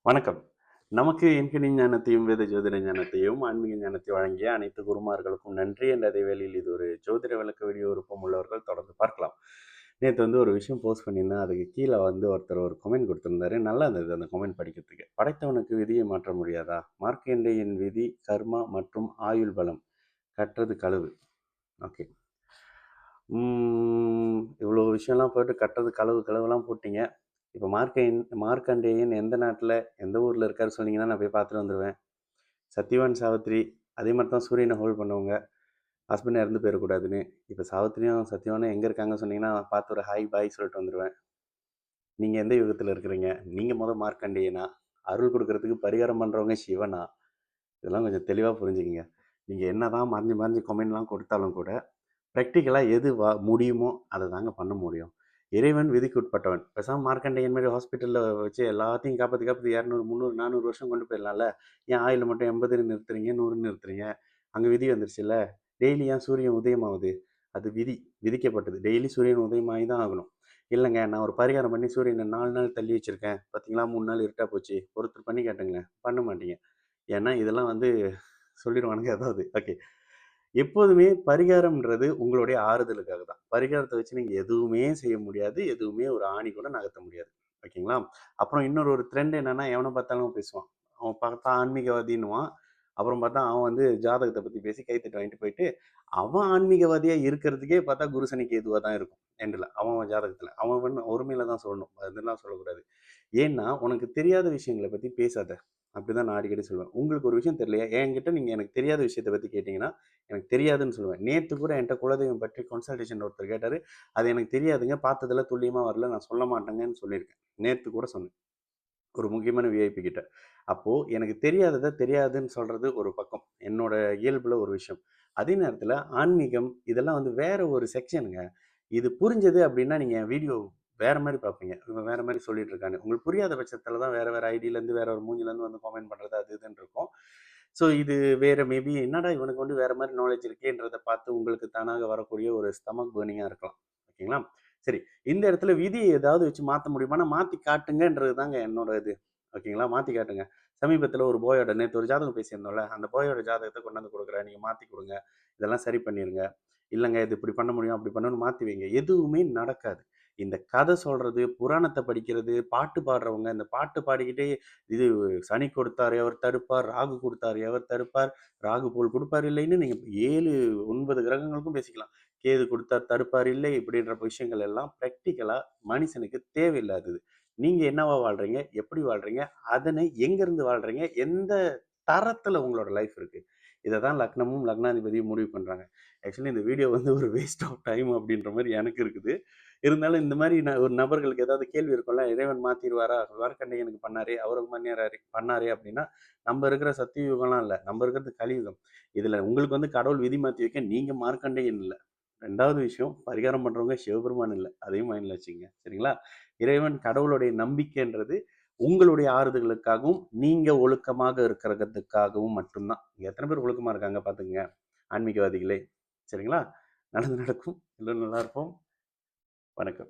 வணக்கம். நமக்கு எண்கணித ஞானத்தையும், வேத ஜோதிட ஞானத்தையும், ஆன்மீக ஞானத்தை வழங்கிய அனைத்து குருமார்களுக்கும் நன்றி என்ற அதே வேளையில் இது ஒரு ஜோதிட விளக்க வீடியோ விருப்பம் உள்ளவர்கள் தொடர்ந்து பார்க்கலாம். நேத்து ஒரு விஷயம் போஸ்ட் பண்ணியிருந்தேன். அதுக்கு கீழ ஒருத்தர் ஒரு கமெண்ட் குடுத்திருந்தாரு. நல்லா இருந்தது அந்த கமெண்ட் படிக்கிறதுக்கு. "படைத்தவனுக்கு விதியை மாற்ற முடியாதா? மார்க்கண்டேயன் விதி, கர்மா மற்றும் ஆயுள் பலம். கற்றது களவு." ஓகே. இவ்வளோ விஷயம்லாம் போட்டு கட்டுறது களவுலாம் போட்டீங்க. இப்போ மார்க்கண்டேயன் எந்த நாட்டில் எந்த ஊரில் இருக்காரு சொன்னீங்கன்னா நான் போய் பார்த்துட்டு வந்துடுவேன். சத்யவான் சாவித்திரி அதே மாதிரி தான் சூரியனை ஹோல்ட் பண்ணவங்க. ஹஸ்பண்ட் இறந்து போயிடக்கூடாதுன்னு. இப்போ சாவித்திரியும் சத்யவானும் எங்கே இருக்காங்க சொன்னீங்கன்னா பார்த்து ஒரு ஹாய் பாய் சொல்லிட்டு வந்துடுவேன். நீங்கள் எந்த யுகத்தில் இருக்கிறீங்க? நீங்கள் மார்க்கண்டேயனா? அருள் கொடுக்கறதுக்கு பரிகாரம் பண்ணுறவங்க சிவனா? இதெல்லாம் கொஞ்சம் தெளிவாக புரிஞ்சுக்கிங்க. நீங்கள் என்ன தான் மறைஞ்சு மறைஞ்சு கமெண்ட்லாம் கொடுத்தாலும் கூட ப்ராக்டிக்கலாக எது முடியுமோ அதை தாங்க பண்ண முடியும். இறைவன் விதிக்கு உட்பட்டவன். பேசாமல் மார்க்கண்டேயன் மாதிரி ஹாஸ்பிட்டலில் வச்சு எல்லாத்தையும் காப்பாற்றி 200 300 400 வருஷம் கொண்டு போயிடலாம்ல. ஏன் ஆயில் மட்டும் 80 நிறுத்துறீங்க, 100 நிறுத்துறீங்க? அங்கே விதி வந்துருச்சுல்ல. டெய்லி ஏன் சூரியன் உதயமாகுது? அது விதி, விதிக்கப்பட்டது. டெய்லி சூரியன் உதயமாகி தான் ஆகணும். இல்லைங்க நான் ஒரு பரிகாரம் பண்ணி சூரியனை 4 நாள் தள்ளி வச்சுருக்கேன், பார்த்தீங்களா 3 நாள் இருட்டாக போச்சு, ஒருத்தர் பண்ணி காட்டுங்களேன். பண்ண மாட்டீங்க. ஏன்னா இதெல்லாம் சொல்லிடுவானுங்க. அதாவது ஓகே, எப்போதுமே பரிகாரம்ன்றது உங்களுடைய ஆறுதலுக்காக தான். பரிகாரத்தை வச்சு நீங்க எதுவுமே செய்ய முடியாது. எதுவுமே ஒரு ஆணி கூட நகர்த்த முடியாது. ஓகேங்களா? அப்புறம் இன்னொரு ட்ரெண்ட் என்னன்னா, எவன பார்த்தாலும் பேசுவான். அவன் பார்த்தா ஆன்மீகவாதின்னுவான். அப்புறம் பார்த்தா அவன் ஜாதகத்தை பத்தி பேசி கைத்தட்டு வாங்கிட்டு போயிட்டு, அவன் ஆன்மீகவாதியா இருக்கிறதுக்கே பார்த்தா குரு சனி கேதுவா தான் இருக்கும். எண்டுல. அவன் ஜாதகத்துல. அவன் ஒருமையில தான் சொல்லணும். அதெல்லாம் சொல்லக்கூடாது. ஏன்னா, உனக்கு தெரியாத விஷயங்கள பத்தி பேசாத. அப்படிதான் நான் அடிக்கடி சொல்லுவேன். உங்களுக்கு ஒரு விஷயம் தெரியலையா? என்கிட்ட நீங்க எனக்கு தெரியாத விஷயத்த பத்தி கேட்டீங்கன்னா, எனக்கு தெரியாதுன்னு சொல்லுவேன். நேத்து கூட என்ட்ட குலதெய்வம் பற்றி கன்சல்டேஷன் ஒருத்தர் கேட்டாரு. அது எனக்கு தெரியாதுங்க. பார்த்ததுல துல்லியமா வரல. நான் சொல்ல மாட்டேங்கன்னு சொல்லியிருக்கேன். நேத்து கூட சொன்னேன். ஒரு முக்கியமான விஐபி கிட்ட. அப்போ எனக்கு தெரியாதத தெரியாதுன்னு சொல்றது ஒரு பக்கம். என்னோட இயல்புல ஒரு விஷயம். அதே நேரத்துல ஆன்மீகம் இதெல்லாம் வேற ஒரு செக்ஷனுங்க. இது புரிஞ்சது அப்படின்னா, நீங்க என் வீடியோ வேற மாரி பார்ப்பீங்க. இவன் வேற மாரி சொல்லிட்டு இருக்கான்னு. உங்களுக்கு புரியாத பட்சத்துல தான் வேற வேற ஐடியிலேருந்து வேற ஒரு மூஞ்சிலேருந்து காமெண்ட் பண்றது அது இதுன்னு இருக்கும். ஸோ இது வேற மேபி என்னடா இவனுக்கு வேற மாரி நாலேட்ஜ் இருக்கேன்றத பார்த்து உங்களுக்கு தானாக வரக்கூடிய ஒரு ஸ்டமக் பர்னிங்கா இருக்கலாம். ஓகேங்களா? சரி. இந்த இடத்துல விதிய ஏதாவது வச்சு மாத்த முடியுமான்னா, மாத்தி காட்டுங்கன்றது தாங்க என்னோட இது. ஓகேங்களா? மாத்தி காட்டுங்க. சமீபத்தில ஒரு பாயோட நேத்து ஒரு ஜாதகம் பேசியிருந்தோம்ல, அந்த பாயோட ஜாதகத்த கொண்டாந்து குடுக்குறேன். நீங்க மாத்தி குடுங்க. இதெல்லாம் சரி பண்ணிருங்க. இல்லங்க இது இப்படி பண்ண முடியும், அப்படி பண்ணணும்னு மாத்தி வைங்க. எதுவுமே நடக்காது. இந்த கதை சொல்றது, புராணத்த படிக்கிறது, பாட்டு பாடுறவங்க, இந்த பாட்டு பாடிக்கிட்டே இது சனி கொடுத்தார் எவர் தடுப்பார், ராகு கொடுத்தார் எவர் தடுப்பார், ராகு போல் கொடுப்பார் இல்லைன்னு நீங்க 7, 9 கிரகங்களுக்கும் பேசிக்கலாம். கேது கொடுத்தார் தடுப்பார் இல்லை இப்படின்ற விஷயங்கள் எல்லாம் பிராக்டிகலா மனுஷனுக்கு தேவையில்லாதது. நீங்க என்னவா வாழ்றீங்க? எப்படி வாழ்றீங்க? அதனை எங்கிருந்து வாழ்றீங்க? எந்த தரத்துல உங்களோட லைஃப் இருக்கு? இத தான் லக்னமும், லக்னாதிபதியும் முடிவு பண்றாங்க. ஆக்சுவலி இந்த வீடியோ ஒரு வேஸ்ட் ஆஃப் டைம் அப்படின்ற மாரி எனக்கு இருக்குது. இருந்தாலும் இந்த மாரி ஒரு நபர்களுக்கு ஏதாவது கேள்வி இருக்கும்ல, இறைவன் மாத்திருவாரா? மார்க்கண்டேயனுக்கு பண்ணாரே, அவருக்கு பண்ணாரே அப்படின்னா, நம்ம இருக்கிற சத்தியுகம்லாம் இல்ல. நம்ம இருக்கிறது கலியுகம். இதுல உங்களுக்கு கடவுள் விதி மாத்தி வைக்க நீங்க மார்க்கண்டேயன் இல்ல. 2வது விஷயம் பரிகாரம் பண்றவங்க சிவபெருமான் இல்ல. அதையும் மைண்ட்ல வச்சுக்கங்க. சரிங்களா? இறைவன் கடவுளுடைய நம்பிக்கைன்றது உங்களுடைய ஆறுதலுக்காகவும், நீங்க ஒழுக்கமாக இருக்கிறதுக்காகவும் மட்டும் தான். இங்க எத்தன பேர் ஒழுக்கமா இருக்காங்க பார்த்துக்கங்க. ஆன்மீகவாதிகளே. சரிங்களா? நல்லது நடக்கும். எல்லோரும் நல்லா இருப்போம். வணக்கம்.